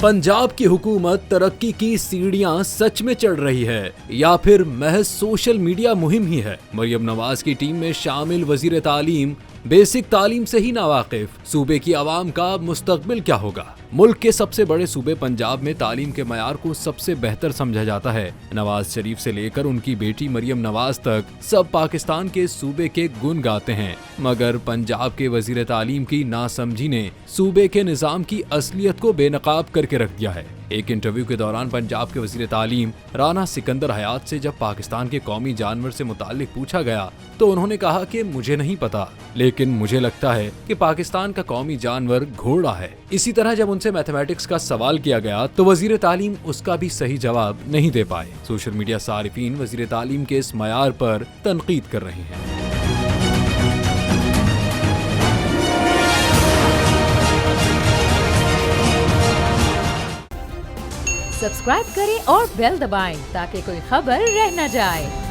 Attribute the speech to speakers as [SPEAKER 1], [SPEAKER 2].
[SPEAKER 1] पंजाब की हुकूमत तरक्की की सीढ़ियां सच में चढ़ रही है या फिर महज सोशल मीडिया मुहिम ही है? मरियम नवाज की टीम में शामिल वजीर तालीम बेसिक तालीम से ही नावाकिफ, सूबे की आवाम का मुस्तकबिल क्या होगा? मुल्क के सबसे बड़े सूबे पंजाब में तालीम के मयार को सबसे बेहतर समझा जाता है। नवाज शरीफ से लेकर उनकी बेटी मरियम नवाज तक सब पाकिस्तान के सूबे के गुण गाते हैं, मगर पंजाब के वजीर तालीम की नासमझी ने सूबे के निजाम की असलियत को बेनकाब करके रख दिया है। एक इंटरव्यू के दौरान पंजाब के वजीर तालीम राना सिकंदर हयात से जब पाकिस्तान के कौमी जानवर से मुताल्लिक पूछा गया तो उन्होंने कहा कि मुझे नहीं पता, लेकिन मुझे लगता है कि पाकिस्तान का कौमी जानवर घोड़ा है। इसी तरह जब उनसे मैथमेटिक्स का सवाल किया गया तो वजीर तालीम उसका भी सही जवाब नहीं दे पाए। सोशल मीडिया सारिफीन वजीर तालीम के इस मयार पर तनकीद कर रहे हैं।
[SPEAKER 2] सब्सक्राइब करें और बेल दबाएं ताकि कोई खबर रह न जाए।